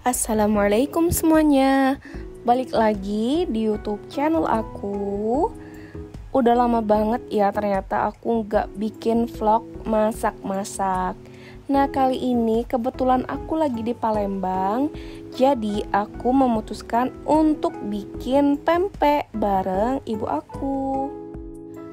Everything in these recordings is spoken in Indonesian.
Assalamualaikum semuanya. Balik lagi di YouTube channel aku. Udah lama banget ya ternyata aku nggak bikin vlog masak-masak. Nah kali ini kebetulan aku lagi di Palembang. Jadi aku memutuskan untuk bikin pempek bareng ibu aku.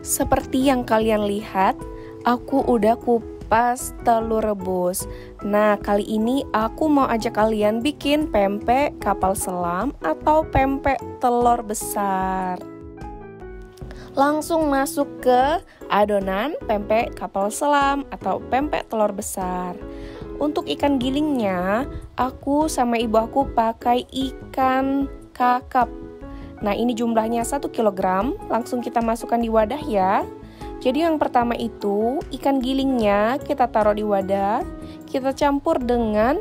Seperti yang kalian lihat, aku udah kupas telur rebus. Nah kali ini aku mau ajak kalian bikin pempek kapal selam atau pempek telur besar. Langsung masuk ke adonan pempek kapal selam atau pempek telur besar. Untuk ikan gilingnya, aku sama ibu aku pakai ikan kakap. Nah ini jumlahnya 1 kg, langsung kita masukkan di wadah ya. Jadi yang pertama itu ikan gilingnya kita taruh di wadah, kita campur dengan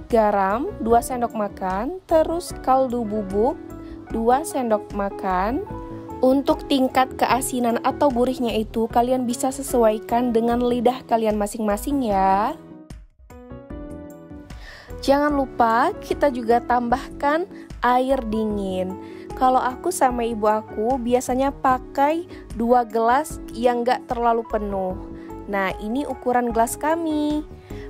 garam 2 sendok makan, terus kaldu bubuk 2 sendok makan. Untuk tingkat keasinan atau gurihnya itu kalian bisa sesuaikan dengan lidah kalian masing-masing ya. Jangan lupa kita juga tambahkan air dingin. Kalau aku sama ibu aku biasanya pakai 2 gelas yang gak terlalu penuh. Nah ini ukuran gelas kami.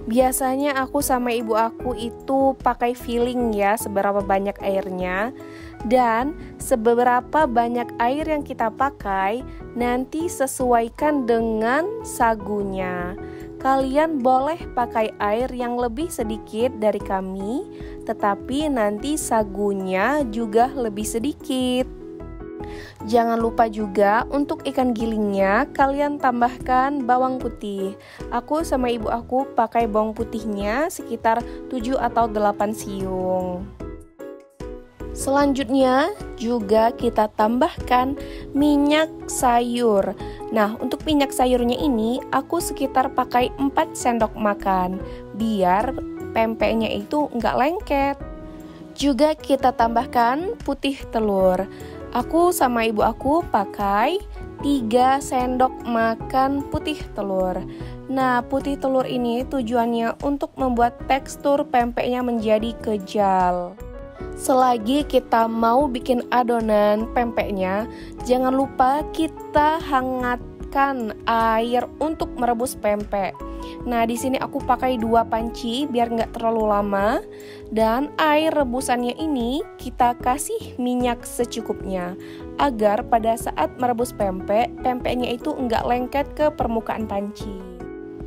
Biasanya aku sama ibu aku itu pakai feeling ya seberapa banyak airnya. Dan seberapa banyak air yang kita pakai nanti sesuaikan dengan sagunya. Kalian boleh pakai air yang lebih sedikit dari kami, tetapi nanti sagunya juga lebih sedikit. Jangan lupa juga untuk ikan gilingnya kalian tambahkan bawang putih. Aku sama ibu aku pakai bawang putihnya sekitar 7 atau 8 siung. Selanjutnya juga kita tambahkan minyak sayur. Nah untuk minyak sayurnya ini aku sekitar pakai 4 sendok makan biar pempeknya itu nggak lengket. Juga kita tambahkan putih telur. Aku sama ibu aku pakai 3 sendok makan putih telur. Nah putih telur ini tujuannya untuk membuat tekstur pempeknya menjadi kejal. Selagi kita mau bikin adonan pempeknya, jangan lupa kita hangatkan air untuk merebus pempek. Nah di sini aku pakai 2 panci biar nggak terlalu lama. Dan air rebusannya ini kita kasih minyak secukupnya agar pada saat merebus pempeknya itu nggak lengket ke permukaan panci.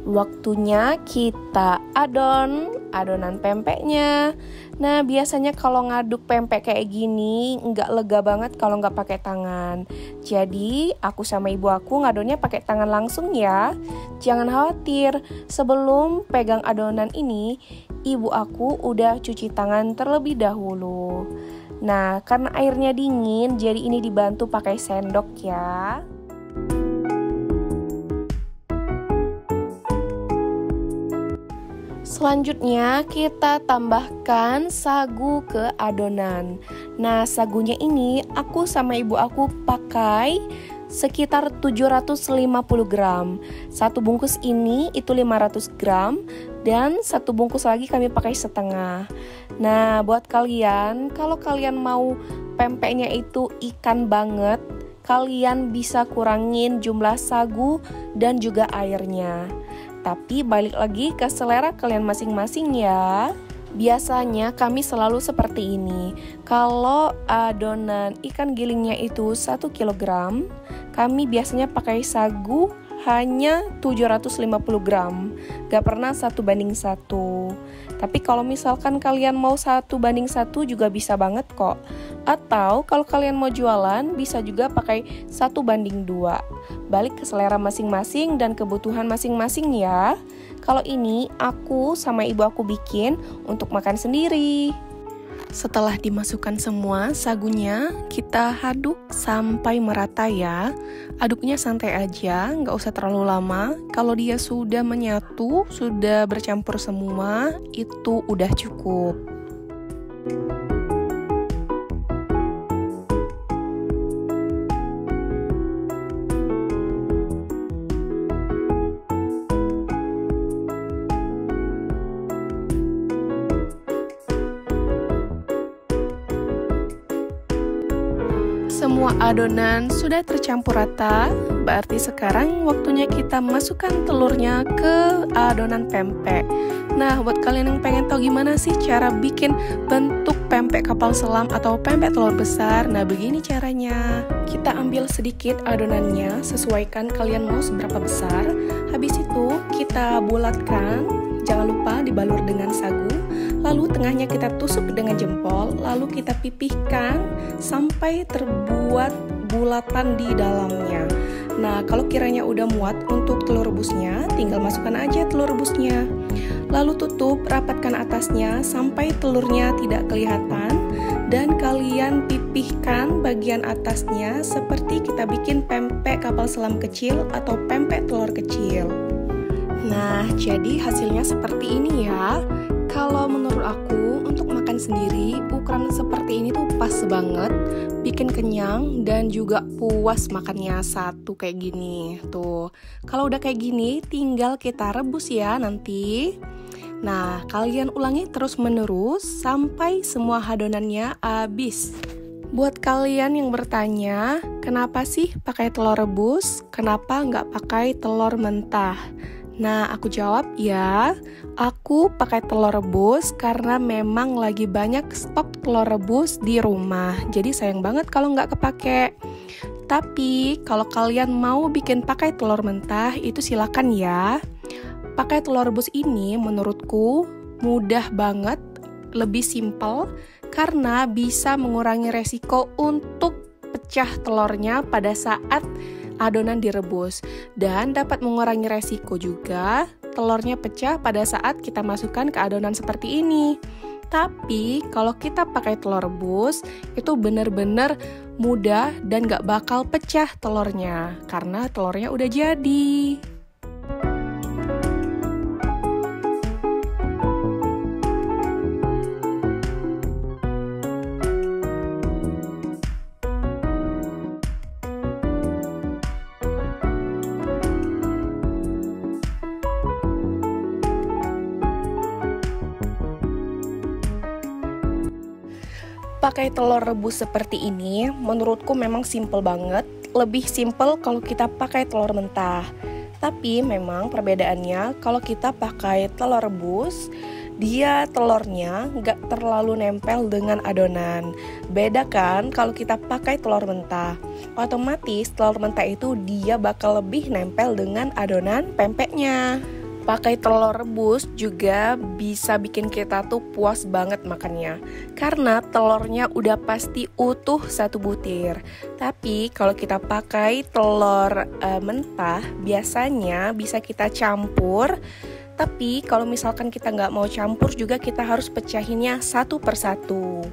Waktunya kita adonan pempeknya. Nah biasanya kalau ngaduk pempek kayak gini nggak lega banget kalau nggak pakai tangan. Jadi aku sama ibu aku ngadonnya pakai tangan langsung ya. Jangan khawatir, sebelum pegang adonan ini ibu aku udah cuci tangan terlebih dahulu. Nah karena airnya dingin jadi ini dibantu pakai sendok ya. Selanjutnya kita tambahkan sagu ke adonan. Nah sagunya ini aku sama ibu aku pakai sekitar 750 gram. Satu bungkus ini itu 500 gram dan satu bungkus lagi kami pakai setengah. Nah buat kalian kalau kalian mau pempeknya itu ikan banget, kalian bisa kurangin jumlah sagu dan juga airnya. Tapi balik lagi ke selera kalian masing-masing ya. Biasanya kami selalu seperti ini. Kalau adonan ikan gilingnya itu 1 kg, kami biasanya pakai sagu hanya 750 gram. Gak pernah 1:1. Tapi kalau misalkan kalian mau 1:1 juga bisa banget kok. Atau kalau kalian mau jualan bisa juga pakai 1:2. Balik ke selera masing-masing dan kebutuhan masing-masing ya. Kalau ini aku sama ibu aku bikin untuk makan sendiri. Setelah dimasukkan semua sagunya, kita aduk sampai merata ya. Aduknya santai aja, nggak usah terlalu lama. Kalau dia sudah menyatu, sudah bercampur semua, itu udah cukup. semua adonan sudah tercampur rata, berarti sekarang waktunya kita masukkan telurnya ke adonan pempek. Nah, buat kalian yang pengen tahu gimana sih cara bikin bentuk pempek kapal selam atau pempek telur besar, nah begini caranya. Kita ambil sedikit adonannya, sesuaikan kalian mau seberapa besar. Habis itu kita bulatkan, jangan lupa dibalur dengan sagu. Lalu tengahnya kita tusuk dengan jempol, lalu kita pipihkan sampai terbuat bulatan di dalamnya. Nah, kalau kiranya udah muat untuk telur rebusnya, tinggal masukkan aja telur rebusnya. Lalu tutup, rapatkan atasnya sampai telurnya tidak kelihatan, dan kalian pipihkan bagian atasnya seperti kita bikin pempek kapal selam kecil atau pempek telur kecil. Nah, jadi hasilnya seperti ini ya. Kalau menurut aku, untuk makan sendiri, ukuran seperti ini tuh pas banget, bikin kenyang dan juga puas makannya satu kayak gini. Tuh, kalau udah kayak gini, tinggal kita rebus ya nanti. Nah, kalian ulangi terus-menerus sampai semua adonannya habis. Buat kalian yang bertanya, kenapa sih pakai telur rebus? Kenapa nggak pakai telur mentah? Nah, aku jawab ya, aku pakai telur rebus karena memang lagi banyak stok telur rebus di rumah. Jadi sayang banget kalau nggak kepake. Tapi kalau kalian mau bikin pakai telur mentah, itu silakan ya. Pakai telur rebus ini menurutku mudah banget, lebih simple, karena bisa mengurangi resiko untuk pecah telurnya pada saat adonan direbus, dan dapat mengurangi resiko juga telurnya pecah pada saat kita masukkan ke adonan seperti ini. Tapi kalau kita pakai telur rebus, itu benar-benar mudah dan gak bakal pecah telurnya karena telurnya udah jadi. Pakai telur rebus seperti ini, menurutku memang simple banget. Lebih simple kalau kita pakai telur mentah. Tapi memang perbedaannya, kalau kita pakai telur rebus, dia telurnya nggak terlalu nempel dengan adonan. Beda kan kalau kita pakai telur mentah. Otomatis telur mentah itu dia bakal lebih nempel dengan adonan pempeknya. Pakai telur rebus juga bisa bikin kita tuh puas banget makannya, karena telurnya udah pasti utuh satu butir. Tapi kalau kita pakai telur mentah, biasanya bisa kita campur. Tapi kalau misalkan kita nggak mau campur juga, kita harus pecahinnya satu persatu.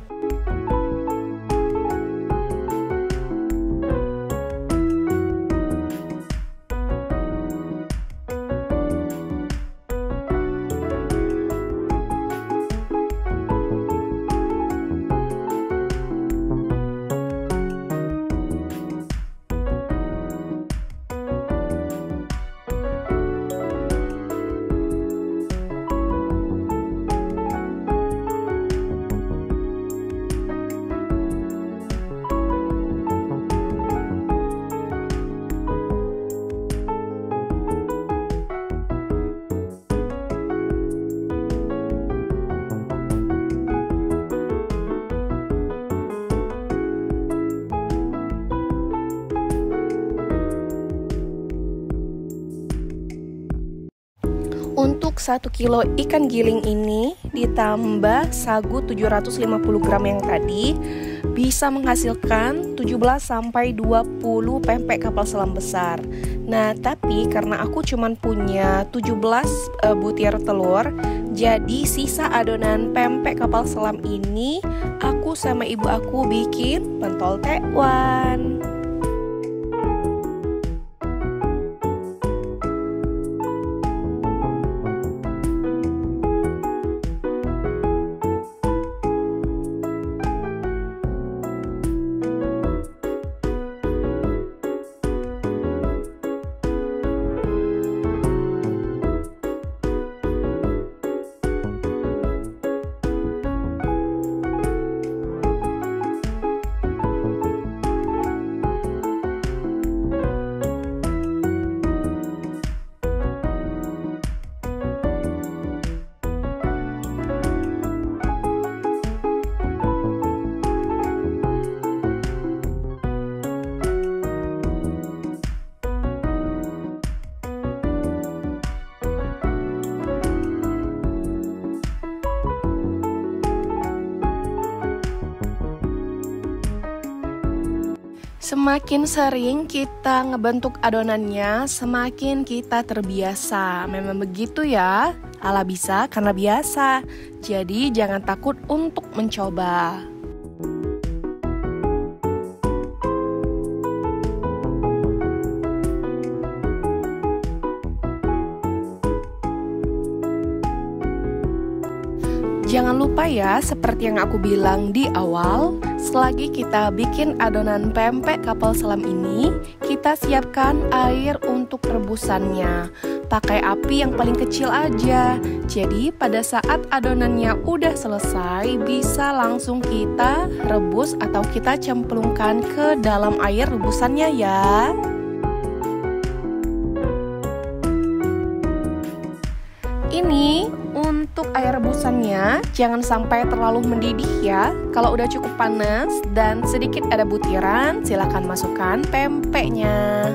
Untuk 1 kilo ikan giling ini ditambah sagu 750 gram yang tadi bisa menghasilkan 17-20 pempek kapal selam besar. Nah, tapi karena aku cuman punya 17 butir telur, jadi sisa adonan pempek kapal selam ini aku sama ibu aku bikin pentol tekwan. Semakin sering kita ngebentuk adonannya, semakin kita terbiasa. Memang begitu ya, ala bisa karena biasa. Jadi jangan takut untuk mencoba. Jangan lupa ya, seperti yang aku bilang di awal, selagi kita bikin adonan pempek kapal selam ini, kita siapkan air untuk rebusannya. Pakai api yang paling kecil aja. Jadi pada saat adonannya udah selesai, bisa langsung kita rebus atau kita cemplungkan ke dalam air rebusannya ya. Ini untuk air rebusannya, jangan sampai terlalu mendidih ya. Kalau udah cukup panas dan sedikit ada butiran, silakan masukkan pempeknya.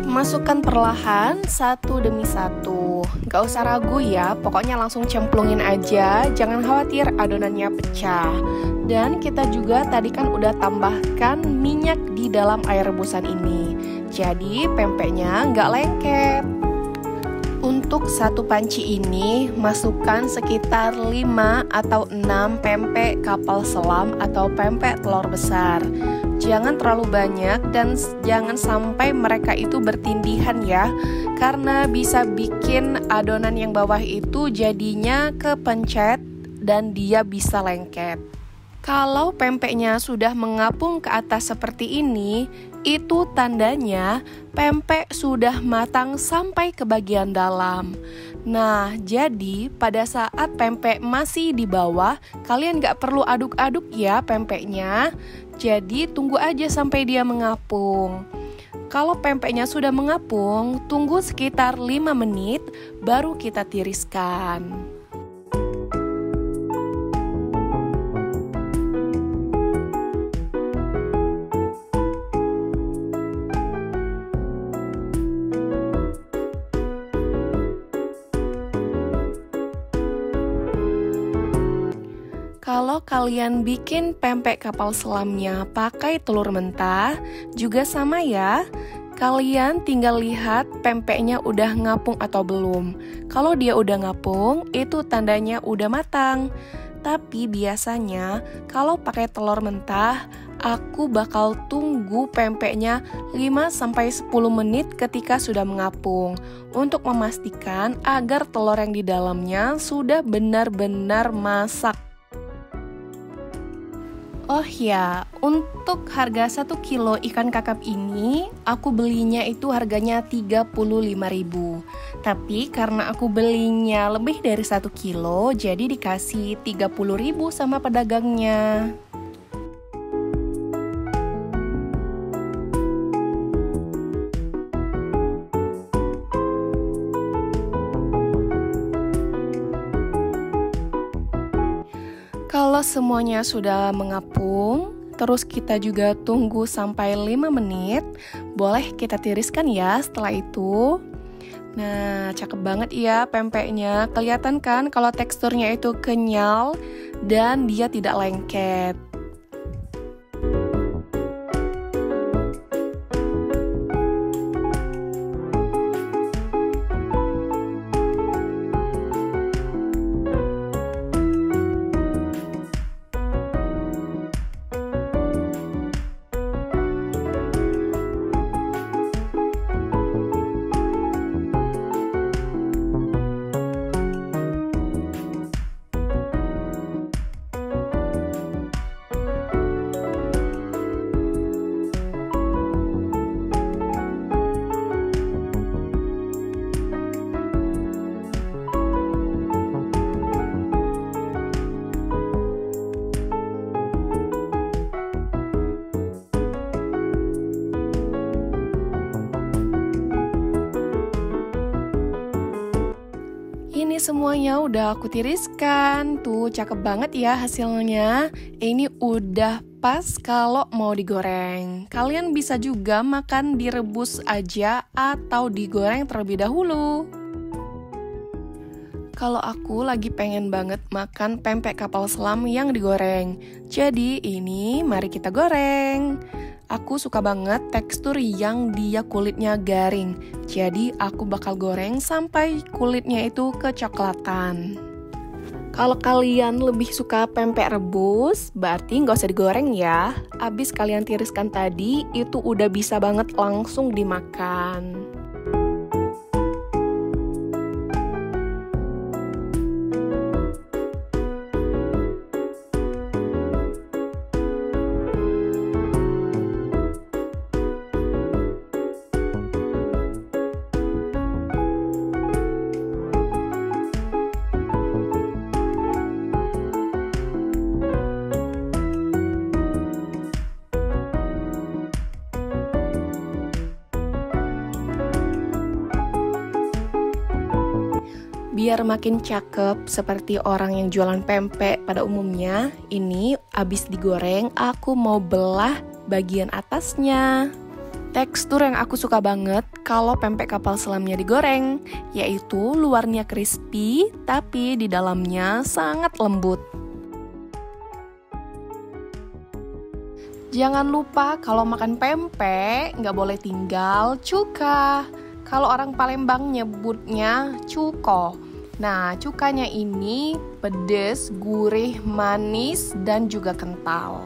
Masukkan perlahan satu demi satu. Gak usah ragu ya, pokoknya langsung cemplungin aja. Jangan khawatir adonannya pecah. Dan kita juga tadi kan udah tambahkan minyak di dalam air rebusan ini. Jadi pempeknya gak lengket. Untuk satu panci ini, masukkan sekitar 5 atau 6 pempek kapal selam atau pempek telur besar. Jangan terlalu banyak dan jangan sampai mereka itu bertindihan ya, karena bisa bikin adonan yang bawah itu jadinya kepencet dan dia bisa lengket. Kalau pempeknya sudah mengapung ke atas seperti ini, itu tandanya pempek sudah matang sampai ke bagian dalam. Nah, jadi pada saat pempek masih di bawah, kalian gak perlu aduk-aduk ya pempeknya. Jadi tunggu aja sampai dia mengapung. Kalau pempeknya sudah mengapung, tunggu sekitar 5 menit baru kita tiriskan. Kalau kalian bikin pempek kapal selamnya pakai telur mentah, juga sama ya. Kalian tinggal lihat pempeknya udah ngapung atau belum. Kalau dia udah ngapung, itu tandanya udah matang. Tapi biasanya kalau pakai telur mentah, aku bakal tunggu pempeknya 5-10 menit ketika sudah mengapung untuk memastikan agar telur yang di dalamnya sudah benar-benar masak. Oh ya, untuk harga 1 kilo ikan kakap ini, aku belinya itu harganya 35.000. Tapi karena aku belinya lebih dari 1 kilo, jadi dikasih 30.000 sama pedagangnya. Kalau semuanya sudah mengapung, terus kita juga tunggu sampai 5 menit, boleh kita tiriskan ya setelah itu. Nah, cakep banget ya pempeknya. Kelihatan kan kalau teksturnya itu kenyal dan dia tidak lengket. Ini semuanya udah aku tiriskan. Tuh cakep banget ya hasilnya. Ini udah pas kalau mau digoreng. Kalian bisa juga makan direbus aja atau digoreng terlebih dahulu. Kalau aku lagi pengen banget makan pempek kapal selam yang digoreng. Jadi ini mari kita goreng. Aku suka banget tekstur yang dia kulitnya garing. Jadi aku bakal goreng sampai kulitnya itu kecoklatan. Kalau kalian lebih suka pempek rebus, berarti nggak usah digoreng ya. Abis kalian tiriskan tadi, itu udah bisa banget langsung dimakan. Biar makin cakep seperti orang yang jualan pempek pada umumnya, ini abis digoreng aku mau belah bagian atasnya. Tekstur yang aku suka banget kalau pempek kapal selamnya digoreng, yaitu luarnya crispy tapi di dalamnya sangat lembut. Jangan lupa kalau makan pempek nggak boleh tinggal cuka. Kalau orang Palembang nyebutnya cuko. Nah, cukanya ini pedes, gurih, manis, dan juga kental.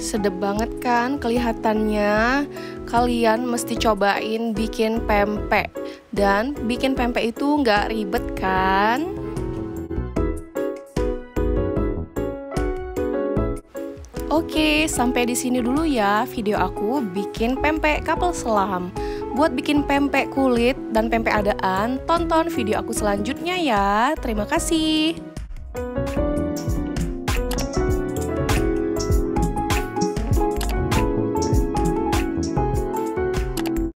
Sedep banget kan kelihatannya? Kalian mesti cobain bikin pempek. Dan bikin pempek itu nggak ribet kan? Oke, sampai di sini dulu ya video aku bikin pempek kapal selam. Buat bikin pempek kulit dan pempek adaan, tonton video aku selanjutnya ya. Terima kasih.